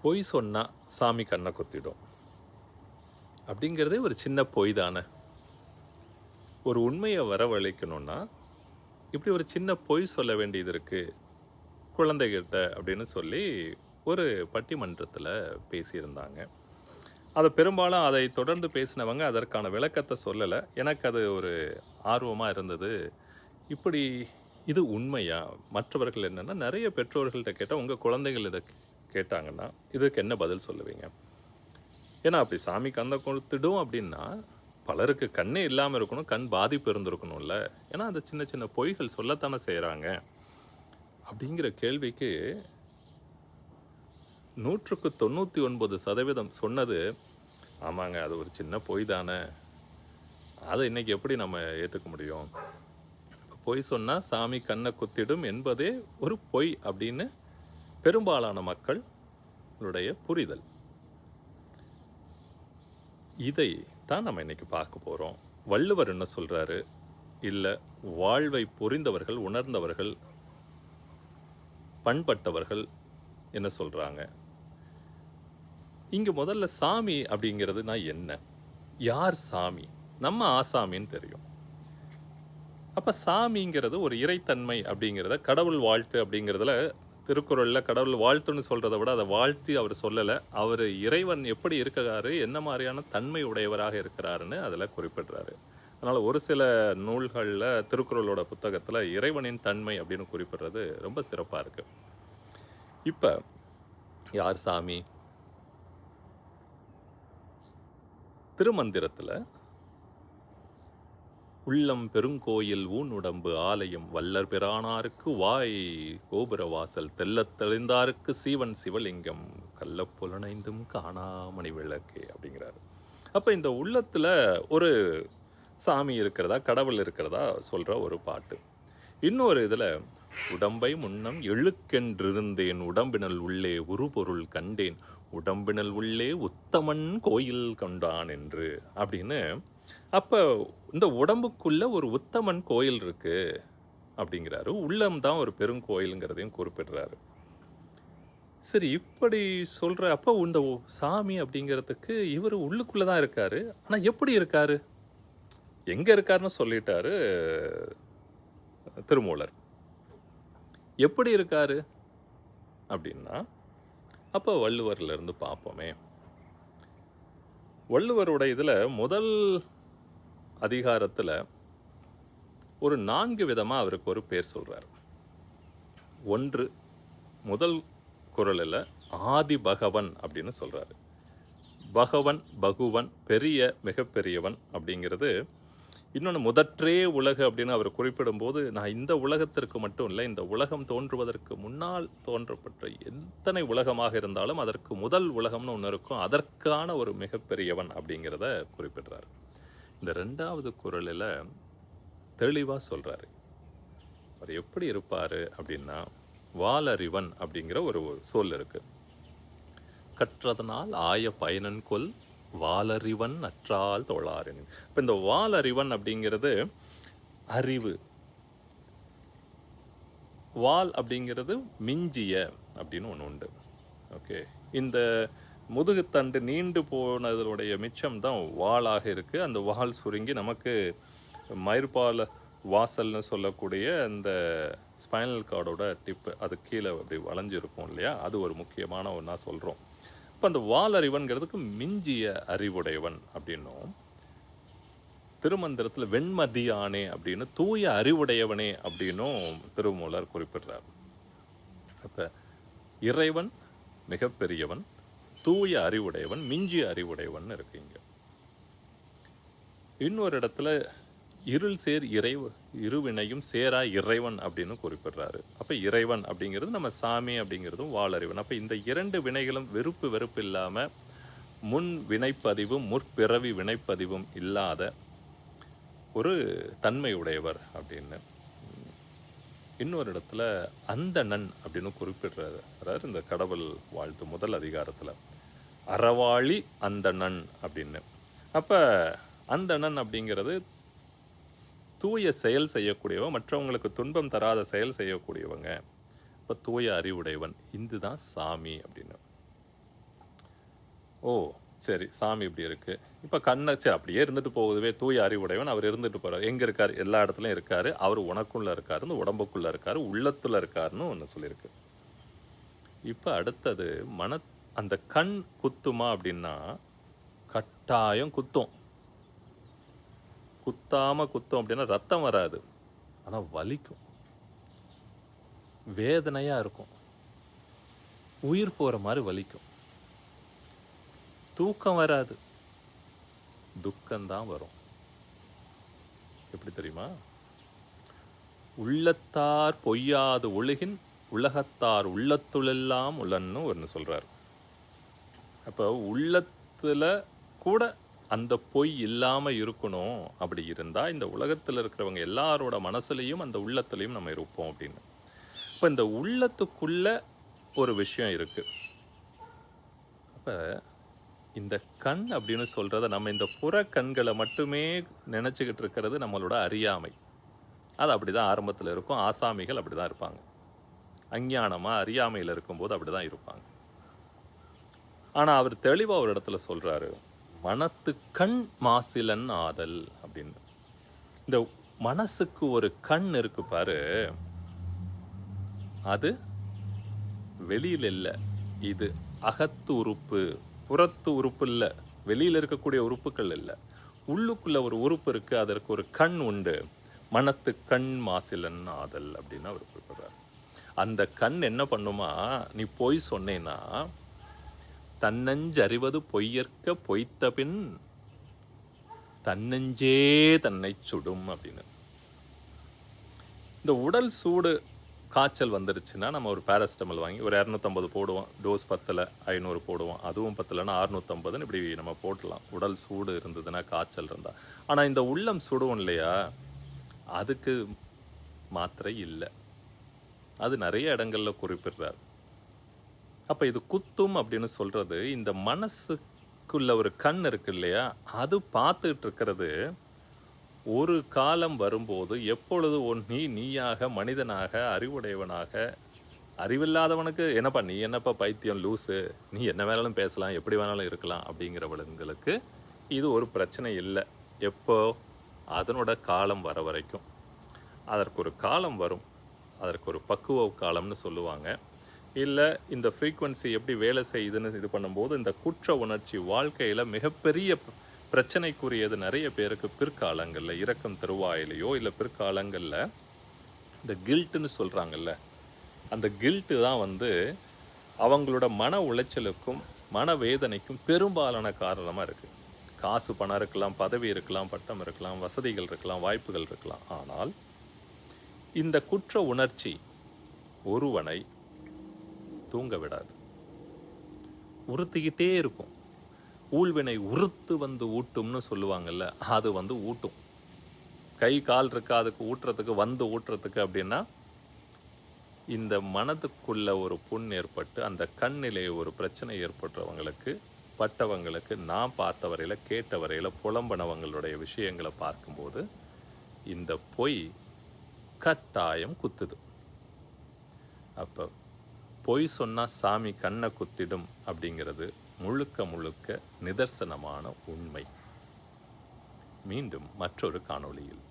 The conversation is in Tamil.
பொய் சொன்னா சாமி கண்ணை குத்திடும் அப்படிங்கிறதே ஒரு சின்ன பொய் தானே. ஒரு உண்மையை வரவழைக்கணும்னா இப்படி ஒரு சின்ன பொய் சொல்ல வேண்டியது இருக்கு குழந்தைகிட்ட அப்படின்னு சொல்லி ஒரு பட்டிமன்றத்தில் பேசியிருந்தாங்க. அதை பெரும்பாலும் அதை தொடர்ந்து பேசினவங்க அதற்கான விளக்கத்தை சொல்லலை. எனக்கு அது ஒரு ஆர்வமாக இருந்தது. இப்படி இது உண்மையா? மற்றவர்கள் என்னென்னா நிறைய பெற்றோர்கள்ட்ட கேட்டால் உங்கள் குழந்தைகள் இதை கேட்டாங்கன்னா இதுக்கு என்ன பதில் சொல்லுவீங்க? ஏன்னா அப்படி சாமி கண்ணை கொடுத்துடும் அப்படின்னா பலருக்கு கண்ணே இல்லாமல் இருக்கணும், கண் பாதிப்பு இருந்திருக்கணும்ல. ஏன்னா அந்த சின்ன சின்ன பொய்கள் சொல்லத்தானே செய்கிறாங்க. அப்படிங்கிற கேள்விக்கு 99% சொன்னது ஆமாங்க, அது ஒரு சின்ன பொய் தானே, அதை இன்னைக்கு எப்படி நம்ம ஏற்றுக்க முடியும்? பொய் சொன்னால் சாமி கண்ணை குத்திடும் என்பதே ஒரு பொய் அப்படின்னு பெரும்பாலான மக்களுடைய புரிதல். இதை தான் நம்ம இன்னைக்கு பார்க்க போகிறோம். வள்ளுவர் என்ன சொல்கிறாரு? இல்லை, வாழ்வை புரிந்தவர்கள், உணர்ந்தவர்கள், பண்பட்டவர்கள் என்ன சொல்கிறாங்க? இங்கே முதல்ல சாமி அப்படிங்கிறதுனா என்ன? யார் சாமி? நம்ம ஆசாமின்னு தெரியும். அப்போ சாமிங்கிறது ஒரு இறைத்தன்மை அப்படிங்கிறத, கடவுள் வாழ்த்து அப்படிங்கிறதுல திருக்குறளில் கடவுள் வாழ்த்துன்னு சொல்கிறத விட அதை வாழ்த்தி அவர் சொல்லலை. அவர் இறைவன் எப்படி இருக்கிறாரு, என்ன மாதிரியான தன்மை உடையவராக இருக்கிறாருன்னு அதில் குறிப்பிடுறாரு. அதனால் ஒரு சில நூல்களில் திருக்குறளோட புத்தகத்தில் இறைவனின் தன்மை அப்படின்னு குறிப்பிடுறது ரொம்ப சிறப்பாக இருக்குது. இப்போ யார் சாமி? திருமந்திரத்தில் உள்ளம் பெருங்கோயில் ஊனுடம்பு ஆலயம் வல்லர் பிரானாருக்கு வாய் கோபுர வாசல் தெல்லத் தெளிந்தாருக்கு சீவன் சிவலிங்கம் கள்ளப்புலனைந்தும் காணாமணி விளக்கே அப்படிங்கிறாரு. அப்போ இந்த உள்ளத்தில் ஒரு சாமி இருக்கிறதா, கடவுள் இருக்கிறதா சொல்கிற ஒரு பாட்டு. இன்னொரு இதில் உடம்பை முன்னம் எழுக்கென்றிருந்தேன் உடம்பினல் உள்ளே உருபொருள் கண்டேன் உடம்பினல் உள்ளே உத்தமன் கோயில் கொண்டான் என்று அப்படின்னு. அப்போ இந்த உடம்புக்குள்ள ஒரு உத்தமன் கோயில் இருக்கு அப்படிங்கிறாரு. உள்ளம்தான் ஒரு பெருங்கோயிலுங்கிறதையும் குறிப்பிடுறாரு. சரி, இப்படி சொல்கிற அப்போ இந்த சாமி அப்படிங்கிறதுக்கு இவர் உள்ளுக்குள்ளே தான் இருக்காரு. ஆனால் எப்படி இருக்காரு, எங்கே இருக்காருன்னு சொல்லிட்டாரு திருமூலர். எப்படி இருக்காரு அப்படின்னா அப்போ வள்ளுவர்லேருந்து பார்ப்போமே. வள்ளுவரோட இதில் முதல் அதிகாரத்தில் ஒரு 4 விதமாக அவருக்கு ஒரு பேர் சொல்கிறார். ஒன்று, முதல் குறளில் ஆதி பகவன் அப்படின்னு சொல்கிறாரு. பகவன், பகுவன், பெரிய, மிகப்பெரியவன் அப்படிங்கிறது. இன்னொன்று முதற்றே உலகு அப்படின்னு அவர் குறிப்பிடும்போது, நான் இந்த உலகத்திற்கு மட்டும் இல்லை, இந்த உலகம் தோன்றுவதற்கு முன்னால் தோன்றப்பட்ட எத்தனை உலகமாக இருந்தாலும் அதற்கு முதல் உலகம்னு ஒன்று இருக்கும், அதற்கான ஒரு மிகப்பெரியவன் அப்படிங்கிறத குறிப்பிடுறார். இந்த 2வது குறளில் தெளிவாக சொல்கிறாரு. அவர் எப்படி இருப்பார் அப்படின்னா, வாலறிவன் அப்படிங்கிற ஒரு சொல் இருக்குது. கற்றதனால் ஆய பயனன் கொல் வாலறிவன் அற்றால் தொழாரின். இப்போ இந்த வாலறிவன் அப்படிங்கிறது அறிவு. வால் அப்படிங்கிறது மிஞ்சிய அப்படின்னு ஒன்று உண்டு. ஓகே, இந்த முதுகுத்தண்டு நீண்டு போனதனுடைய மிச்சம் தான் வாளாக இருக்குது. அந்த வால் சுருங்கி நமக்கு மயிர்பால வாசல்னு சொல்லக்கூடிய அந்த ஸ்பைனல் கார்டோட டிப்பு அது கீழே அப்படி வளைஞ்சிருக்கும் இல்லையா, அது ஒரு முக்கியமான ஒன்றா சொல்கிறோம். இப்போ அந்த வாலறிவன்கிறதுக்கு மிஞ்சிய அறிவுடையவன் அப்படின்னும், திருமந்திரத்தில் வெண்மதியானே அப்படின்னு தூய அறிவுடையவனே அப்படின்னும் திருமூலர் குறிப்பிடுறார். அப்போ இறைவன் மிகப்பெரியவன், தூய அறிவுடையவன், மிஞ்சிய அறிவுடையவன் இருக்குங்க. இன்னொரு இடத்துல இருள் சேர் இருவினையும் சேரா இறைவன் அப்படின்னு குறிப்பிடுறாரு. அப்போ இறைவன் அப்படிங்கிறது நம்ம சாமி அப்படிங்கிறதும் வாலறிவன். அப்போ இந்த 2 வினைகளும் வெறுப்பு இல்லாமல் முன் வினைப்பதிவும் முற்பிறவி வினைப்பதிவும் இல்லாத ஒரு தன்மை உடையவர் அப்படின்னு. இன்னொரு இடத்துல அந்தணன் அப்படின்னு குறிப்பிடுறாரு. அதாவது இந்த கடவுள் வாழ்த்து முதல் அதிகாரத்தில் அறவாளி அந்தணன் அப்படின்னு. அப்போ அந்தணன் அப்படிங்கிறது தூய செயல் செய்யக்கூடியவன், மற்றவங்களுக்கு துன்பம் தராத செயல் செய்யக்கூடியவங்க. இப்போ தூய அறிவுடையவன், இதுதான் சாமி அப்படின்னு. ஓ! சரி. சாமி இப்படி இருக்கு. இப்ப கண்ண சரி அப்படியே இருந்துட்டு போகுதுவே, தூய அறிவுடையவன் அவர் இருந்துட்டு போறாரு. எங்க இருக்காரு? எல்லா இடத்துலயும் இருக்காரு. அவரு உனக்குள்ள இருக்காரு, இந்த உடம்புக்குள்ள இருக்காரு, உள்ளத்துல இருக்காருன்னு ஒண்ணு சொல்லியிருக்கு. இப்ப அடுத்தது அந்த கண் குத்துமா அப்படின்னா, கட்டாயம் குத்தும். குத்தாம குத்தும் அப்படின்னா ரத்தம் வராது. ஆனா வலிக்கும். வேதனையா இருக்கும். உயிர் போற மாரி வலிக்கும். தூக்கம் வராது. துக்கம் தான் வரும். எப்படி தெரியுமா? உள்ளத்தார் பொய்யாது ஒழுகின் உலகத்தார் உள்ளத்துளெல்லாம் உளன்னு ஒண்ணு சொல்றாரு. அப்ப உள்ளத்துல கூட அந்த பொய் இல்லாம இருக்கணும். அப்படி இருந்தா இந்த உலகத்துல இருக்கிறவங்க எல்லாரோட மனசுலயும் அந்த உள்ளத்துலயும் நம்ம இருப்போம் அப்படின்னு. இப்ப இந்த உள்ளத்துக்குள்ள ஒரு விஷயம் இருக்கு. அப்ப இந்த கண் அப்படின்னு சொல்றத நம்ம இந்த புற கண்களை மட்டுமே நினைச்சுக்கிட்டு இருக்கிறது நம்மளோட அறியாமை. அது அப்படிதான் ஆரம்பத்துல இருக்கும். ஆசாமிகள் அப்படிதான் இருப்பாங்க. அஞ்ஞானமா அறியாமையில இருக்கும்போது அப்படிதான் இருப்பாங்க. ஆனா அவர் தெளிவா ஒரு இடத்துல சொல்றாரு. மனத்து கண் மாசிலன் ஆதல் அப்படின்னு. இந்த மனசுக்கு ஒரு கண் இருக்கு பாரு. அது வெளியில இல்ல. இது அகத்து உறுப்பு. புறத்து உறுப்பு இல்ல. வெளியில இருக்கக்கூடிய உறுப்புகள் இல்ல. உள்ளுக்குள்ள ஒரு உறுப்பு இருக்கு. அதற்கு ஒரு கண் உண்டு. மனத்து கண் மாசிலன் ஆதல் அப்படின்னு அவர் குறிப்பிடுறார். அந்த கண் என்ன பண்ணுமா? நீ பொய் சொன்னேன்னா, தன்னஞ்சறிவது பொய்யற்க பொய்த்தபின் தன்னெஞ்சே தன்னைச் சுடும் அப்படின்னு. இந்த உடல் சூடு காய்ச்சல் வந்துருச்சுன்னா, நம்ம ஒரு பேராசிட்டமல் வாங்கி ஒரு 250 போடுவோம். டோஸ் பத்தல 500 போடுவோம். அதுவும் பத்தலன்னா 650ன்னு இப்படி நம்ம போட்டுடலாம். உடல் சூடு இருந்ததுன்னா, காய்ச்சல் இருந்தா. ஆனா இந்த உள்ளம் சுடும் இல்லையா? அதுக்கு மாத்திரை இல்ல. அது நெறைய இடங்கள்ல குறிப்பிடுறார். அப்ப இது குத்தும் அப்படின்னு சொல்றது, இந்த மனசுக்குள்ள ஒரு கண் இருக்கு இல்லையா? அது பார்த்துட்டு இருக்கிறது, ஒரு காலம் வரும்போது எப்பொழுது நீயாக, மனிதனாக, அறிவுடையவனாக, அறிவில்லாதவனுக்கு என்னப்பா நீ என்னப்பா பைத்தியம் லூசு, நீ என்ன வேணாலும் பேசலாம், எப்படி வேணாலும் இருக்கலாம் அப்படிங்கிறவங்களுக்கு இது ஒரு பிரச்சனை இல்ல. எப்போ? அதனோட காலம் வர வரைக்கும். அதற்கு ஒரு காலம் வரும். அதற்கு ஒரு பக்குவ காலம்னு சொல்லுவாங்க. இல்ல இந்த ஃப்ரீக்வென்சி எப்படி வேலை செய்யுதுன்னு இது பண்ணும்போது, இந்த குற்ற உணர்ச்சி வாழ்க்கையில மிகப்பெரிய பிரச்சனைக்குரியது நெறைய பேருக்கு பிற்காலங்கள்ல, இறக்கும் தருவாயிலயோ இல்ல பிற்காலங்கள்ல இந்த கில்ட்டுன்னு சொல்றாங்கல்ல, அந்த கில்ட்டு தான் வந்து அவங்களோட மன உளைச்சலுக்கும், மனவேதனைக்கும் பெரும்பாலான காரணமா இருக்கு. காசு, பணம் இருக்கலாம், பதவி இருக்கலாம், பட்டம் இருக்கலாம், வசதிகள் இருக்கலாம், வாய்ப்புகள் இருக்கலாம். ஆனால் இந்த குற்ற உணர்ச்சி ஒருவனை தூங்க விடாது. உறுத்திக்கிட்டே இருக்கும். ஊழ்வினை உறுத்து வந்து ஊட்டும்னு சொல்லுவாங்கல்ல, அது வந்து ஊட்டும். கை, கால் இருக்கா அதுக்கு ஊட்டுறதுக்கு, வந்து ஊட்டுறதுக்கு அப்படின்னா, இந்த மனதுக்குள்ள ஒரு புண் ஏற்பட்டு, அந்த கண்ணிலே ஒரு பிரச்சனை ஏற்படுறவங்களுக்கு, பட்டவங்களுக்கு, நான் பார்த்த வரையில, கேட்ட வரையில, புலம்பனவங்களுடைய விஷயங்கள பார்க்கும்போது, இந்த பொய் கட்டாயம் குத்துது. அப்ப பொய் சொன்னா சாமி கண்ணை குத்திடும் அப்படிங்கிறது முழுக்க முழுக்க நிதர்சனமான உண்மை. மீண்டும் மற்றொரு காணொளியில்